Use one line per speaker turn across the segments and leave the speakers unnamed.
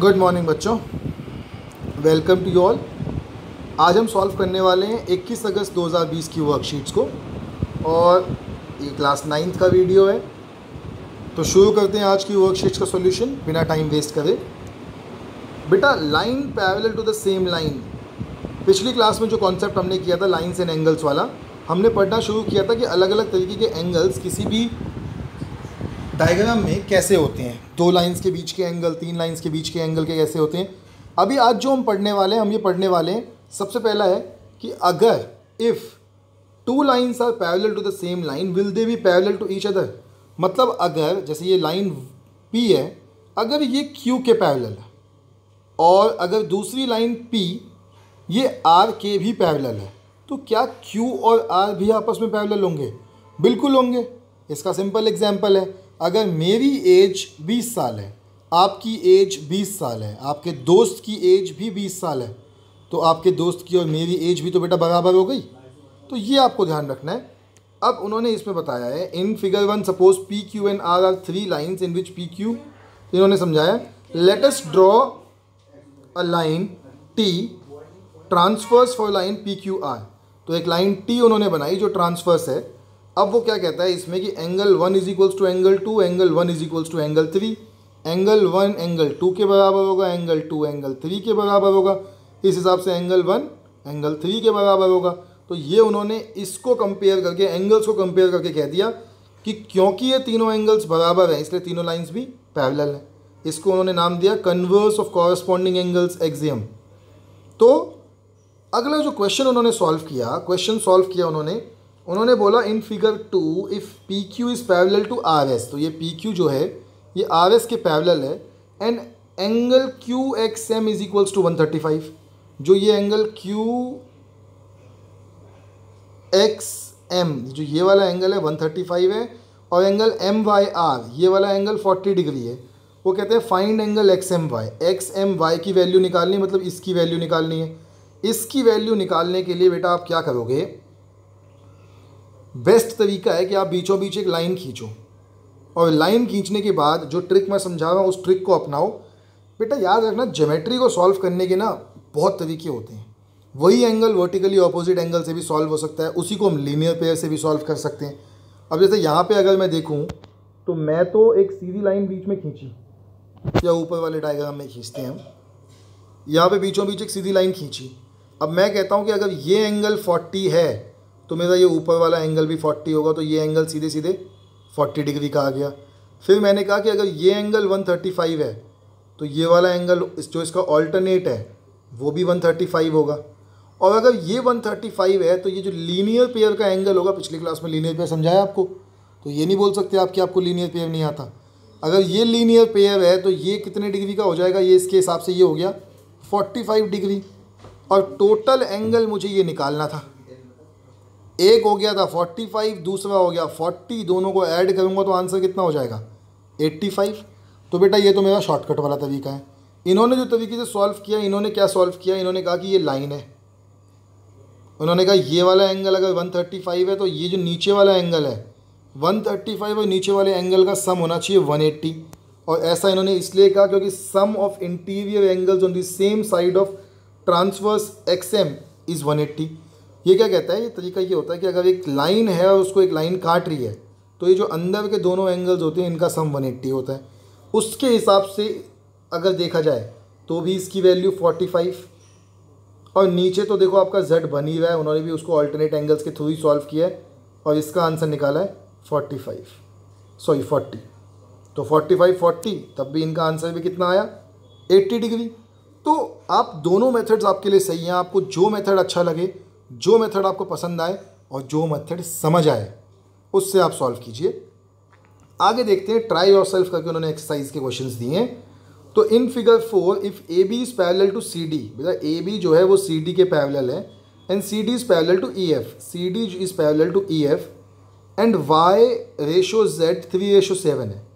Good morning बच्चों, welcome to you all. आज हम सॉल्व करने वाले हैं 21 अगस्त 2020 की वर्कशीट्स को और ये क्लास 9th का वीडियो है। तो शुरू करते हैं आज की वर्कशीट्स का सॉल्यूशन बिना टाइम वेस्ट करे। बेटा, line parallel to the same line, पिछली क्लास में जो कॉन्सेप्ट हमने किया था लाइन्स एंड एंगल्स वाला, हमने पढ़ना शुरू किया था कि अलग अलग तरीके के एंगल्स किसी भी डायग्राम में कैसे होते हैं। 2 लाइंस के बीच के एंगल, 3 लाइंस के बीच के एंगल के कैसे होते हैं। अभी आज जो हम पढ़ने वाले हैं, हम ये पढ़ने वाले हैं, सबसे पहला है कि अगर if 2 lines are parallel to the same line will they be parallel to each other. मतलब अगर जैसे ये लाइन P है, अगर ये Q के पैरेलल है और अगर दूसरी लाइन P ये R के भी पैरेलल है, तो क्या Q और R भी आपस में पैरेलल होंगे? बिल्कुल होंगे। इसका सिंपल एग्जाम्पल है, अगर मेरी एज 20 साल है, आपकी एज 20 साल है, आपके दोस्त की एज भी 20 साल है, तो आपके दोस्त की और मेरी एज भी तो बेटा बराबर हो गई। तो ये आपको ध्यान रखना है। अब उन्होंने इसमें बताया है in figure 1 suppose P Q and R are 3 lines in which P Q, इन्होंने समझाया let us draw a line T transfers for line P Q R. तो एक लाइन टी उन्होंने बनाई जो ट्रांसफर्स है। अब वो क्या कहता है इसमें कि angle 1 is equals to angle 2, angle 1 is equals to angle 3, angle 1 angle 2 के बराबर होगा, एंगल 2 एंगल 3 के बराबर होगा। इस हिसाब से एंगल 1 एंगल 3 के बराबर होगा। तो ये उन्होंने इसको कंपेयर करके, एंगल्स को कंपेयर करके कह दिया कि क्योंकि ये तीनों एंगल्स बराबर हैं इसलिए तीनों लाइन्स भी पैरेलल हैं। इसको उन्होंने नाम दिया converse of corresponding angles axiom. तो अगला जो क्वेश्चन उन्होंने सॉल्व किया उन्होंने बोला in figure 2 if P Q is parallel to R S. तो ये पी क्यू जो है ये आर एस के पैरेलल है and angle Q X M is equals to 135। जो ये एंगल क्यू एक्स एम, जो ये वाला एंगल है 135 है और एंगल एम वाई आर ये वाला एंगल 40 डिग्री है। वो कहते हैं find angle X M Y की वैल्यू निकालनी है, मतलब इसकी वैल्यू निकालनी है। इसकी वैल्यू निकालने के लिए बेटा आप क्या करोगे, बेस्ट तरीका है कि आप बीचों बीच एक लाइन खींचो और लाइन खींचने के बाद जो ट्रिक मैं समझा रहा हूँ उस ट्रिक को अपनाओ। बेटा याद रखना, ज्योमेट्री को सॉल्व करने के ना बहुत तरीके होते हैं। वही एंगल वर्टिकली ऑपोजिट एंगल से भी सॉल्व हो सकता है, उसी को हम लीनियर पेयर से भी सॉल्व कर सकते हैं। अब जैसे यहाँ पे अगर मैं देखूँ तो मैं तो एक सीधी लाइन बीच में खींची, या ऊपर वाले डायग्राम में खींचते हैं हम, यहाँ पे बीचों बीच एक सीधी लाइन खींची। अब मैं कहता हूँ कि अगर ये एंगल 40 है तो मेरा ये ऊपर वाला एंगल भी 40 होगा, तो ये एंगल सीधे सीधे 40 डिग्री का आ गया। फिर मैंने कहा कि अगर ये एंगल 135 है तो ये वाला एंगल जो इसका ऑल्टरनेट है वो भी 135 होगा। और अगर ये 135 है तो ये जो लीनियर पेयर का एंगल होगा, पिछली क्लास में लीनियर पेयर समझाया आपको, तो ये नहीं बोल सकते आप कि आपको लीनियर पेयर नहीं आता। अगर ये लीनियर पेयर है तो ये कितने डिग्री का हो जाएगा, ये इसके हिसाब से ये हो गया 45 डिग्री। और टोटल एंगल मुझे ये निकालना था, एक हो गया था 45, दूसरा हो गया 40, दोनों को ऐड करूंगा तो आंसर कितना हो जाएगा 85। तो बेटा ये तो मेरा शॉर्टकट वाला तरीका है। इन्होंने जो तरीके से सॉल्व किया, इन्होंने क्या सॉल्व किया, इन्होंने कहा कि ये लाइन है। उन्होंने कहा ये वाला एंगल अगर 135 है तो ये जो नीचे वाला एंगल है 135 और नीचे वाले एंगल का सम होना चाहिए 180। और ऐसा इन्होंने इसलिए कहा क्योंकि sum of interior angles on the same side of transversal X M is 180। ये क्या कहता है, ये तरीका ये होता है कि अगर एक लाइन है और उसको एक लाइन काट रही है तो ये जो अंदर के दोनों एंगल्स होते हैं इनका सम 180 होता है। उसके हिसाब से अगर देखा जाए तो भी इसकी वैल्यू 45 और नीचे तो देखो आपका z बन ही रहा है, उन्होंने भी उसको अल्टरनेट एंगल्स के थ्रू ही सॉल्व किया है और इसका आंसर निकाला है 40। तो 45 40, तब भी इनका आंसर भी कितना आया 80 डिग्री। तो आप दोनों मेथड्स आपके लिए सही हैं। आपको जो मेथड अच्छा लगे, जो मेथड आपको पसंद आए और जो मेथड समझ आए उससे आप सॉल्व कीजिए। आगे देखते हैं, ट्राई योरसेल्फ करके उन्होंने एक्सरसाइज के क्वेश्चंस दिए हैं। तो in figure 4 if A B is parallel to C D, बेटा ए बी जो है वो सी डी के पैरेलल है and C D is parallel to E F, C D is parallel to E F and Y ratio Z 3:7 है।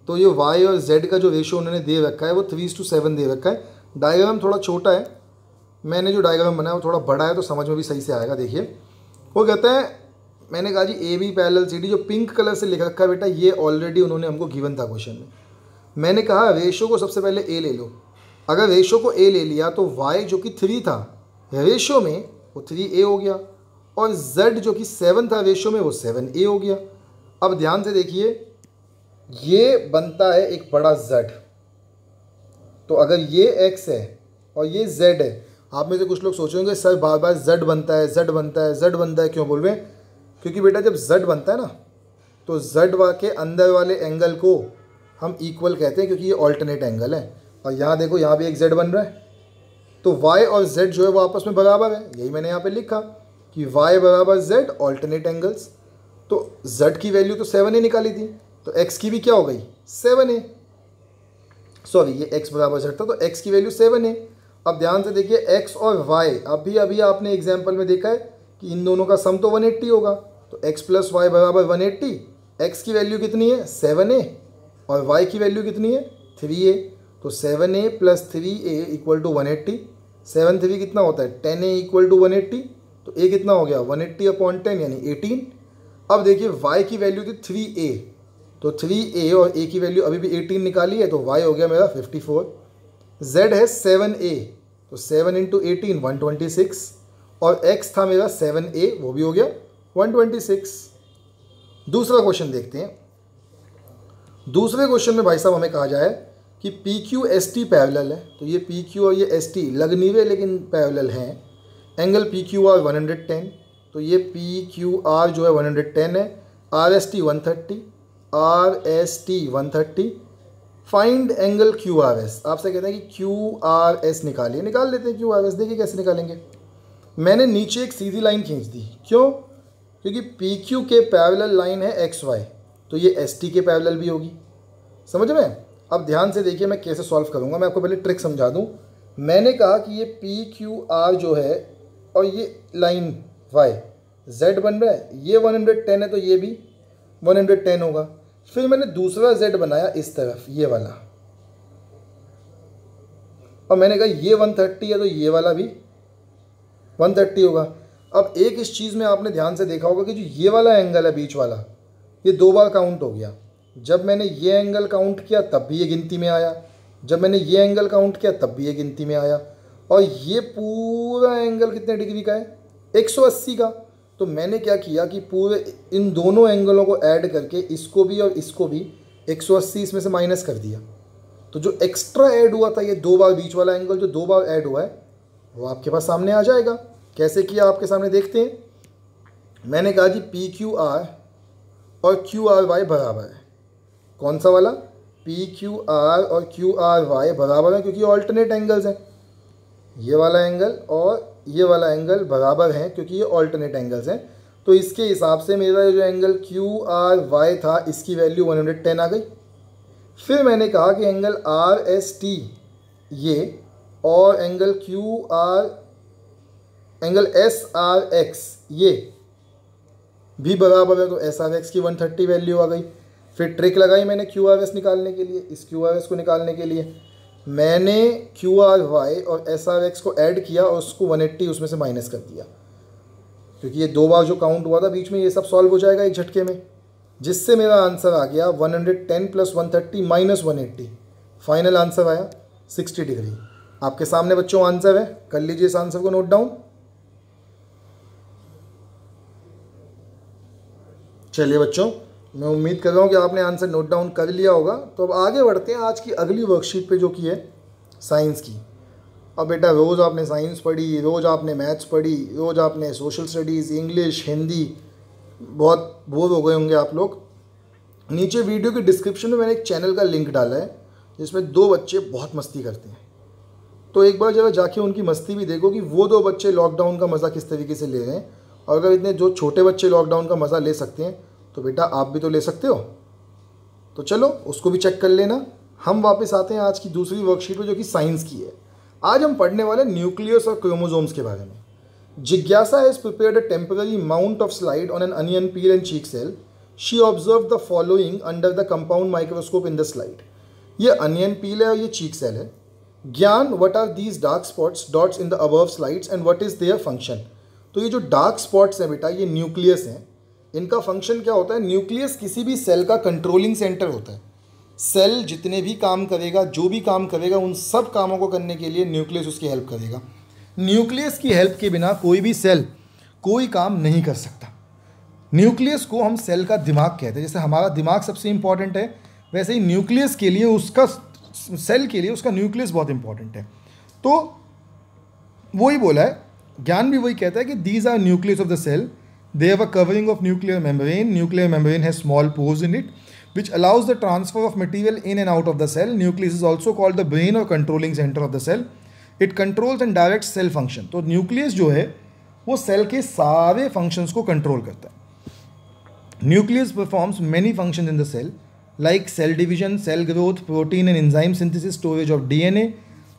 तो ये Y और जेड का जो रेशो उन्होंने दे रखा है वो 3:7 दे रखा है। डायग्राम थोड़ा छोटा है, मैंने जो डायग्राम बनाया वो थोड़ा बड़ा है तो समझ में भी सही से आएगा। देखिए वो कहता है, मैंने कहा जी A B parallel C D, जो पिंक कलर से लिख रखा है बेटा ये ऑलरेडी उन्होंने हमको गिवन था क्वेश्चन में। मैंने कहा रेशो को सबसे पहले ए ले लो। अगर रेशो को a ले लिया तो y जो कि 3 था रेशो में वो 3a हो गया, और z जो कि 7 था रेशो में वो 7a हो गया। अब ध्यान से देखिए, ये बनता है एक बड़ा z। तो अगर ये x है और ये z है, आप में से कुछ लोग सोचेंगे सर बार बार z बनता है, z बनता है, z बनता है, क्यों बोल रहे हैं? क्योंकि बेटा जब z बनता है ना, तो z के अंदर वाले एंगल को हम इक्वल कहते हैं, क्योंकि ये ऑल्टरनेट एंगल है। और यहाँ देखो, यहाँ भी एक z बन रहा है, तो y और z जो है वो आपस में बराबर है। यही मैंने यहाँ पे लिखा कि y बराबर z ऑल्टरनेट एंगल्स। तो z की वैल्यू तो 7a निकाली थी, तो x की भी क्या हो गई 7a। सॉरी, ये x बराबर z था, तो x की वैल्यू 7a। अब ध्यान से देखिए, x और y अभी आपने एग्जाम्पल में देखा है कि इन दोनों का सम तो 180 होगा। तो x प्लस वाई बराबर 180। x की वैल्यू कितनी है 7a और y की वैल्यू कितनी है 3a। तो 7a plus 3a equal to 180। 7 3 कितना होता है 10a इक्वल टू 180। तो a कितना हो गया 180 अपॉन 10 यानी 18। अब देखिए y की वैल्यू थी 3a, तो 3a और a की वैल्यू अभी भी 18 निकाली है, तो y हो गया मेरा 54। z है 7a, तो 7 इंटू 18 126, और x था मेरा 7a, वो भी हो गया 126। दूसरा क्वेश्चन देखते हैं। दूसरे क्वेश्चन में भाई साहब हमें कहा जाए कि P Q S T parallel है। तो ये पी क्यू और ये एस टी लग नहीं रहे लेकिन पैरेलल हैं। एंगल पी क्यू आर 110, तो ये पी क्यू आर जो है 110 है। R S T 130, R S T 130। Find angle Q R S. आपसे कहते हैं कि क्यू आर एस निकालिए, निकाल लेते हैं क्यू आर एस। देखिए कैसे निकालेंगे। मैंने नीचे एक सीधी लाइन खींच दी, क्यों? क्योंकि पी क्यू के पैरेलल लाइन है एक्स वाई, तो ये एस टी के पैरेलल भी होगी। समझ में? अब ध्यान से देखिए मैं कैसे सॉल्व करूँगा। मैं आपको पहले ट्रिक समझा दूँ। मैंने कहा कि ये पी क्यू आर जो है और ये लाइन वाई जेड बन रहा है, ये 110 है तो ये भी 110 होगा। फिर मैंने दूसरा जेड बनाया इस तरफ, ये वाला, और मैंने कहा ये 130 है तो ये वाला भी 130 होगा। अब एक इस चीज़ में आपने ध्यान से देखा होगा कि जो ये वाला एंगल है बीच वाला, ये 2 बार काउंट हो गया। जब मैंने ये एंगल काउंट किया तब भी ये गिनती में आया, जब मैंने ये एंगल काउंट किया तब भी ये गिनती में आया। और ये पूरा एंगल कितने डिग्री का है 180 का। तो मैंने क्या किया कि पूरे इन दोनों एंगलों को ऐड करके इसको भी और इसको भी 180 इसमें से माइनस कर दिया। तो जो एक्स्ट्रा ऐड हुआ था, ये 2 बार बीच वाला एंगल जो 2 बार ऐड हुआ है, वो आपके पास सामने आ जाएगा। कैसे किया आपके सामने देखते हैं। मैंने कहा कि पी क्यू आर और क्यू आर वाई बराबर है। कौन सा वाला? पी क्यू आर और क्यू आर वाई बराबर है, क्योंकि ऑल्टरनेट एंगल्स हैं। ये वाला एंगल और ये वाला एंगल बराबर हैं क्योंकि ये ऑल्टरनेट एंगल्स हैं। तो इसके हिसाब से मेरा जो एंगल क्यू आर वाई था, इसकी वैल्यू 110 आ गई। फिर मैंने कहा कि एंगल आर एस टी ये और angle Q R angle S R x ये भी बराबर है, तो एस आर एक्स की 130 वैल्यू आ गई। फिर ट्रिक लगाई मैंने क्यू आर एस निकालने के लिए। इस क्यू आर एस को निकालने के लिए मैंने क्यू आर वाई और एस आर एक्स को ऐड किया और उसको 180 उसमें से माइनस कर दिया, क्योंकि ये 2 बार जो काउंट हुआ था बीच में, ये सब सॉल्व हो जाएगा एक झटके में, जिससे मेरा आंसर आ गया 110 प्लस 130 माइनस 180। फाइनल आंसर आया 60 डिग्री। आपके सामने बच्चों आंसर है, कर लीजिए इस आंसर को नोट डाउन। चलिए बच्चों, मैं उम्मीद कर रहा हूँ कि आपने आंसर नोट डाउन कर लिया होगा। तो अब आगे बढ़ते हैं आज की अगली वर्कशीट पे, जो कि है साइंस की। अब बेटा रोज़ आपने साइंस पढ़ी, रोज़ आपने मैथ्स पढ़ी, रोज़ आपने सोशल स्टडीज़, इंग्लिश, हिंदी, बहुत बोर हो गए होंगे आप लोग। नीचे वीडियो के डिस्क्रिप्शन में मैंने एक चैनल का लिंक डाला है जिसमें 2 बच्चे बहुत मस्ती करते हैं। तो एक बार जरा जाके उनकी मस्ती भी देखो कि वो 2 बच्चे लॉकडाउन का मज़ा किस तरीके से ले रहे हैं। और अगर इतने जो छोटे बच्चे लॉकडाउन का मज़ा ले सकते हैं तो बेटा आप भी तो ले सकते हो। तो चलो उसको भी चेक कर लेना। हम वापस आते हैं आज की दूसरी वर्कशीट पे, जो कि साइंस की है। आज हम पढ़ने वाले न्यूक्लियस और क्रोमोसोम्स के बारे में। जिज्ञासा has prepared a temporary mount of slide on an onion peel and cheek cell. She observe the following under the compound microscope in the slide. ये अनियन पील है और ये चीक सेल है। Gyan, what are these dark spots dots in the above slides and what is their function. तो ये जो dark spots हैं बेटा, ये न्यूक्लियस हैं। इनका फंक्शन क्या होता है? न्यूक्लियस किसी भी सेल का कंट्रोलिंग सेंटर होता है। सेल जितने भी काम करेगा, जो भी काम करेगा, उन सब कामों को करने के लिए न्यूक्लियस उसकी हेल्प करेगा। न्यूक्लियस की हेल्प के बिना कोई भी सेल कोई काम नहीं कर सकता। न्यूक्लियस को हम सेल का दिमाग कहते हैं। जैसे हमारा दिमाग सबसे इंपॉर्टेंट है, वैसे ही न्यूक्लियस के लिए उसका, सेल के लिए उसका न्यूक्लियस बहुत इंपॉर्टेंट है। तो वही बोला है, ज्ञान भी वही कहता है कि these are nucleus of the cell, they have a covering of nuclear membrane, nuclear membrane has small pores in it which allows the transfer of material in and out of the cell. Nucleus is also called the brain or controlling center of the cell. It controls and directs cell function. तो nucleus जो है वो cell के सारे functions को control करता है। Nucleus performs many function in the cell like cell division, cell growth, protein and enzyme synthesis, storage of DNA.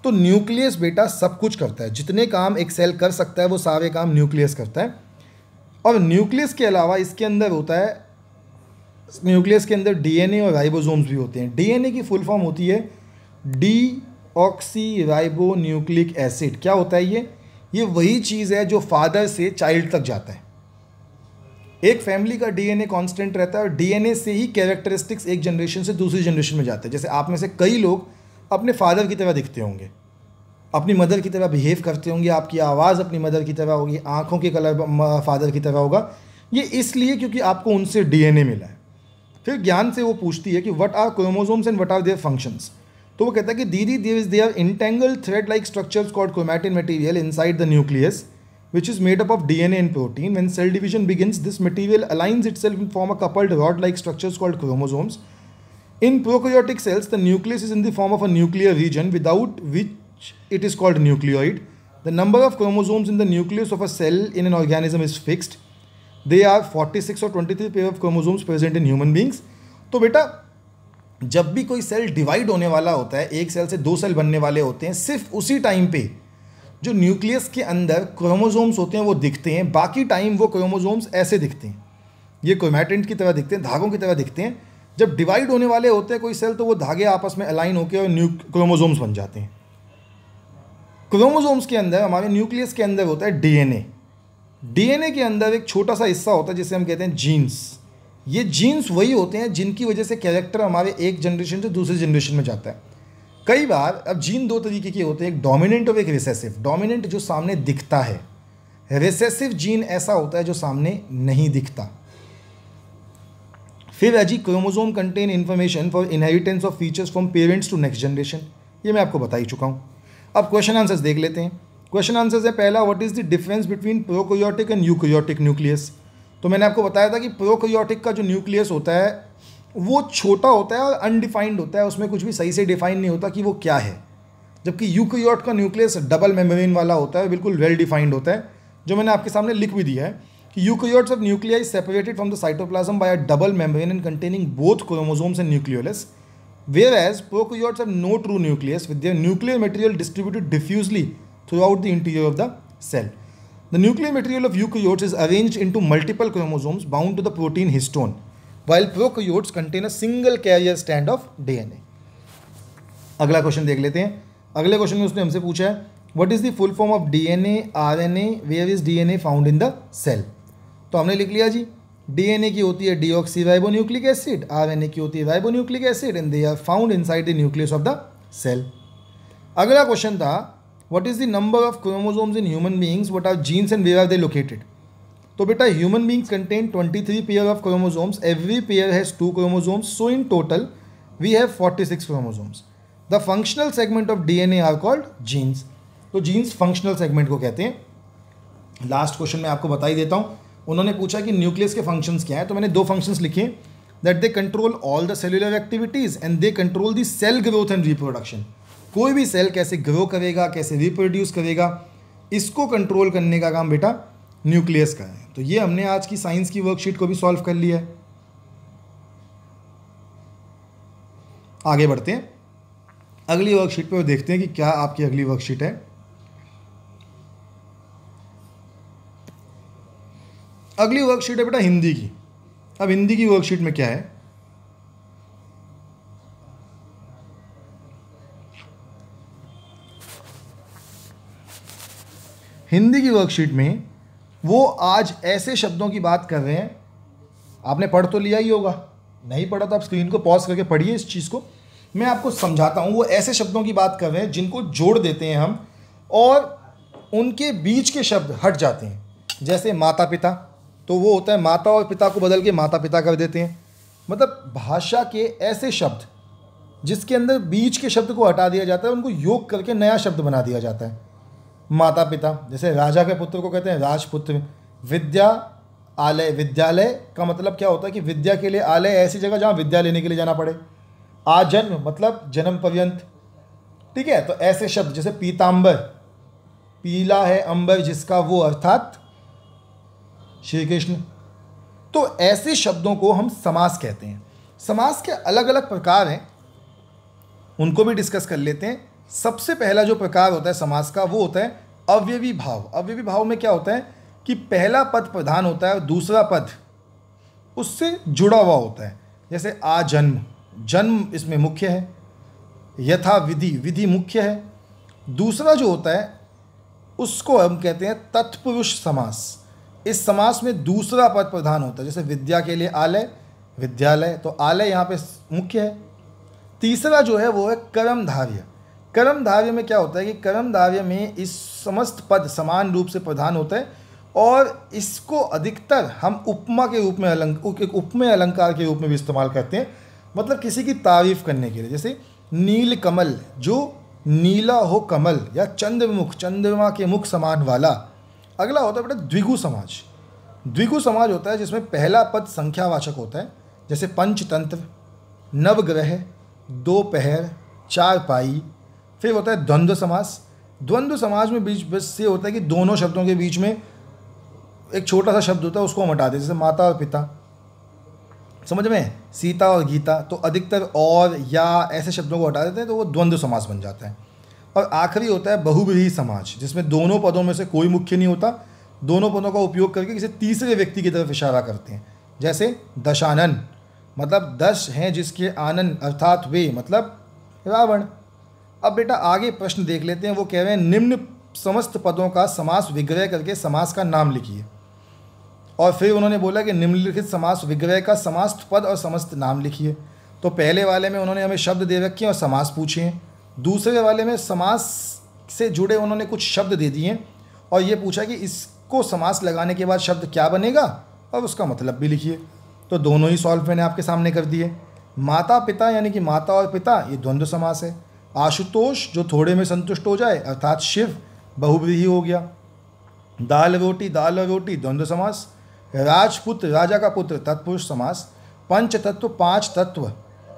तो न्यूक्लियस बेटा सब कुछ करता है, जितने काम एक सेल कर सकता है वो सारे काम न्यूक्लियस करता है। और न्यूक्लियस के अलावा इसके अंदर होता है, न्यूक्लियस के अंदर डीएनए और राइबोसोम्स भी होते हैं। डीएनए की फुल फॉर्म होती है डीऑक्सी राइबो न्यूक्लिक एसिड। क्या होता है ये वही चीज़ है जो फादर से चाइल्ड तक जाता है। एक फैमिली का डीएनए कांस्टेंट रहता है और डीएनए से ही कैरेक्टरिस्टिक्स एक जनरेशन से दूसरी जनरेशन में जाते हैं। जैसे आप में से कई लोग अपने फादर की तरह दिखते होंगे, अपनी मदर की तरह बिहेव करते होंगे, आपकी आवाज़ अपनी मदर की तरह होगी, आँखों के कलर फादर की तरह होगा। ये इसलिए क्योंकि आपको उनसे डीएनए मिला है। फिर ज्ञान से वो पूछती है कि what are chromosomes and what are their functions. तो वो कहता है कि दीदी they're entangled thread like structures called chromatin material inside the nucleus which is made up of DNA and protein. When cell division begins, this material aligns itself and form a coupled rod-like structures called chromosomes. In prokaryotic cells, the nucleus is in the form of a nuclear region without which it is called nucleoid. The number of chromosomes in the nucleus of a cell in an organism is fixed. They are 46 or 23 pair of chromosomes present in human beings. तो बेटा जब भी कोई cell divide होने वाला होता है, एक सेल से दो सेल बनने वाले होते हैं, सिर्फ उसी टाइम पे जो न्यूक्लियस के अंदर क्रोमोसोम्स होते हैं वो दिखते हैं। बाकी टाइम वो क्रोमोसोम्स ऐसे दिखते हैं, ये क्रोमैटिन की तरह दिखते हैं, धागों की तरह दिखते हैं। जब डिवाइड होने वाले होते हैं कोई सेल तो वो धागे आपस में अलाइन होकर और क्रोमोसोम्स बन जाते हैं। क्रोमोसोम्स के अंदर, हमारे न्यूक्लियस के अंदर होता है डीएनए। डीएनए के अंदर एक छोटा सा हिस्सा होता है जिसे हम कहते हैं जीन्स। ये जीन्स वही होते हैं जिनकी वजह से कैरेक्टर हमारे एक जनरेशन से दूसरी जनरेशन में जाता है। कई बार अब जीन दो तरीके के होते हैं, एक डोमिनेंट और एक रिसेसिव। डोमिनेंट जो सामने दिखता है, रिसेसिव जीन ऐसा होता है जो सामने नहीं दिखता। फिर है जी chromosome contain information for inheritance of features from parents to next generation. ये मैं आपको बता ही चुका हूँ। अब क्वेश्चन आंसर्स देख लेते हैं। क्वेश्चन आंसर्स है पहला, what is the difference between prokaryotic and eukaryotic nucleus. तो मैंने आपको बताया था कि प्रोकैरियोटिक का जो न्यूक्लियस होता है वो छोटा होता है और अनडिफाइंड होता है, उसमें कुछ भी सही से डिफाइन नहीं होता कि वो क्या है। जबकि यूकैरियोट का न्यूक्लियस डबल मेम्ब्रेन वाला होता है, बिल्कुल वेल डिफाइंड होता है, जो मैंने आपके सामने लिख भी दिया है कि eukaryotes of nuclei separated from the cytoplasm by a double membrane and containing both chromosomes and nucleolus, whereas prokaryotes have no true nucleus with their nuclear material distributed diffusely throughout the interior of the cell. The nuclear material of eukaryotes is arranged into multiple chromosomes bound to the protein histone, while prokaryotes contain a single carrier strand of DNA. अगला question देख लेते हैं। अगले question में उसने हमसे पूछा है what is the full form of DNA RNA, where is DNA found in the cell. तो हमने लिख लिया जी, डीएनए की होती है डीऑक्सीराइबोन्यूक्लिक एसिड, आरएनए की होती है ribonucleic acid and they are found inside the nucleus of the cell. अगला क्वेश्चन था what is the number of chromosomes in human beings, what are genes and where are they located. तो बेटा human beings contain 23 pair of chromosomes, every pair has 2 chromosomes, so in total we have 46 chromosomes. The functional segment of DNA are called genes. तो genes functional segment को कहते हैं। Last question में आपको बता ही देता हूँ, उन्होंने पूछा कि न्यूक्लियस के फंक्शंस क्या है, तो मैंने 2 फंक्शंस लिखे that they control all the cellular activities and they control the cell growth and reproduction. कोई भी सेल कैसे ग्रो करेगा, कैसे रिप्रोड्यूस करेगा, इसको कंट्रोल करने का काम बेटा न्यूक्लियस का है। तो ये हमने आज की साइंस की वर्कशीट को भी सॉल्व कर लिया है। आगे बढ़ते हैं अगली वर्कशीट पे और देखते हैं कि क्या आपकी अगली वर्कशीट है। अगली वर्कशीट है बेटा हिंदी की। अब हिंदी की वर्कशीट में क्या है, हिंदी की वर्कशीट में वो आज ऐसे शब्दों की बात कर रहे हैं, आपने पढ़ तो लिया ही होगा, नहीं पढ़ा तो आप स्क्रीन को पॉज करके पढ़िए इस चीज़ को, मैं आपको समझाता हूँ। वो ऐसे शब्दों की बात कर रहे हैं जिनको जोड़ देते हैं हम और उनके बीच के शब्द हट जाते हैं। जैसे माता पिता, तो वो होता है माता और पिता को बदल के माता पिता कर देते हैं। मतलब भाषा के ऐसे शब्द जिसके अंदर बीच के शब्द को हटा दिया जाता है, उनको योग करके नया शब्द बना दिया जाता है। माता पिता, जैसे राजा के पुत्र को कहते हैं राजपुत्र। विद्या आलय, विद्यालय का मतलब क्या होता है कि विद्या के लिए आलय ऐसी जगह जहाँ विद्या लेने के लिए जाना पड़े। आजन्म मतलब जन्म पर्यंत, ठीक है। तो ऐसे शब्द जैसे पीतांबर, पीला है अंबर जिसका, वो अर्थात श्री कृष्ण। तो ऐसे शब्दों को हम समास कहते हैं। समास के अलग अलग प्रकार हैं, उनको भी डिस्कस कर लेते हैं। सबसे पहला जो प्रकार होता है समास का वो होता है अव्ययी भाव। अव्ययी भाव में क्या होता है कि पहला पद प्रधान होता है और दूसरा पद उससे जुड़ा हुआ होता है। जैसे आजन्म, जन्म इसमें मुख्य है। यथा विधि, विधि मुख्य है। दूसरा जो होता है उसको हम कहते हैं तत्पुरुष समास। इस समास में दूसरा पद प्रधान होता है। जैसे विद्या के लिए आलय, विद्यालय, तो आलय यहाँ पे मुख्य है। तीसरा जो है वो है कर्मधार्य। कर्मधार्य में क्या होता है कि कर्मधार्य में इस समस्त पद समान रूप से प्रधान होता है और इसको अधिकतर हम उपमा के रूप में उपमेय अलंकार के रूप में भी इस्तेमाल करते हैं। मतलब किसी की तारीफ करने के लिए। जैसे नील कमल, जो नीला हो कमल, या चंद्रमुख, चंद्रमा के मुख समान वाला। अगला होता है बेटा द्विगु समाज। द्विगु समाज होता है जिसमें पहला पद संख्यावाचक होता है। जैसे पंचतंत्र, नवग्रह, दोपहर, चारपाई। फिर होता है द्वंद्व समास। द्वंद्व समाज में बीच बस ये होता है कि दोनों शब्दों के बीच में एक छोटा सा शब्द होता है, उसको हम हटा देते हैं। जैसे माता और पिता, समझ में, सीता और गीता, तो अधिकतर और या ऐसे शब्दों को हटा देते हैं तो वो द्वंद्व समास बन जाता है। और आखिरी होता है बहुव्रीहि समाज, जिसमें दोनों पदों में से कोई मुख्य नहीं होता, दोनों पदों का उपयोग करके किसी तीसरे व्यक्ति की तरफ इशारा करते हैं। जैसे दशानन, मतलब 10 हैं जिसके आनन, अर्थात वे, मतलब रावण। अब बेटा आगे प्रश्न देख लेते हैं। वो कह रहे हैं निम्न समस्त पदों का समास विग्रह करके समास का नाम लिखिए। और फिर उन्होंने बोला कि निम्नलिखित समास विग्रह का समस्त पद और समस्त नाम लिखिए। तो पहले वाले में उन्होंने हमें शब्द दे रखे हैं और समास पूछे हैं। दूसरे वाले में समास से जुड़े उन्होंने कुछ शब्द दे दिए और ये पूछा कि इसको समास लगाने के बाद शब्द क्या बनेगा और उसका मतलब भी लिखिए। तो दोनों ही सॉल्व मैंने आपके सामने कर दिए। माता पिता यानी कि माता और पिता, ये द्वंद्व समास है। आशुतोष, जो थोड़े में संतुष्ट हो जाए, अर्थात शिव, बहुव्रीहि हो गया। दाल रोटी, दाल और रोटी, द्वंद्व समास। राजपुत्र, राजा का पुत्र, तत्पुरुष समास। पंच तत्व, 5 तत्व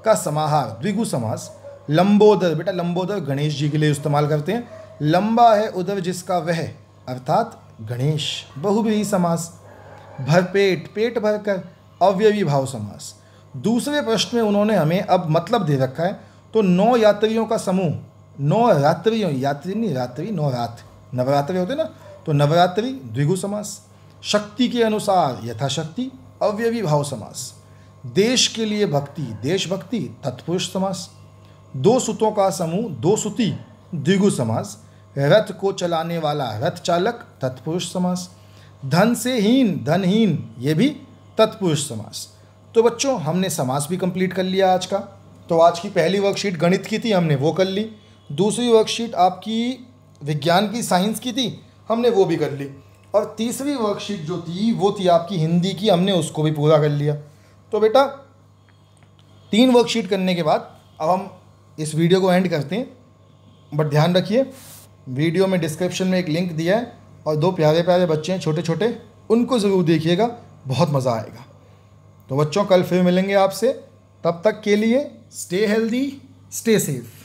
का समाहार, द्विगु समास। लंबोदर, बेटा लंबोदर गणेश जी के लिए इस्तेमाल करते हैं। लंबा है उदर जिसका वह, अर्थात गणेश, बहुव्रीहि समास। भरपेट, पेट भरकर, अव्ययी भाव समास। दूसरे प्रश्न में उन्होंने हमें अब मतलब दे रखा है। तो 9 यात्रियों का समूह, 9 रात्रियों, यात्री नहीं रात्रि, 9 रात, नवरात्रि होते ना, तो नवरात्रि, द्विगु समास। शक्ति के अनुसार, यथाशक्ति, अव्ययी भाव समास। देश के लिए भक्ति, देशभक्ति, तत्पुरुष समास। 2 सुतों का समूह, 2 सुती, द्विगु समास। रथ को चलाने वाला, रथ चालक, तत्पुरुष समास। धन से हीन, धनहीन, ये भी तत्पुरुष समास। तो बच्चों हमने समास भी कंप्लीट कर लिया आज का। तो आज की पहली वर्कशीट गणित की थी, हमने वो कर ली। दूसरी वर्कशीट आपकी विज्ञान की, साइंस की थी, हमने वो भी कर ली। और तीसरी वर्कशीट जो थी वो थी आपकी हिंदी की, हमने उसको भी पूरा कर लिया। तो बेटा 3 वर्कशीट करने के बाद अब हम इस वीडियो को एंड करते हैं। बट ध्यान रखिए वीडियो में डिस्क्रिप्शन में एक लिंक दिया है और 2 प्यारे प्यारे बच्चे हैं छोटे छोटे, उनको ज़रूर देखिएगा, बहुत मज़ा आएगा। तो बच्चों कल फिर मिलेंगे आपसे, तब तक के लिए स्टे हेल्दी, स्टे सेफ।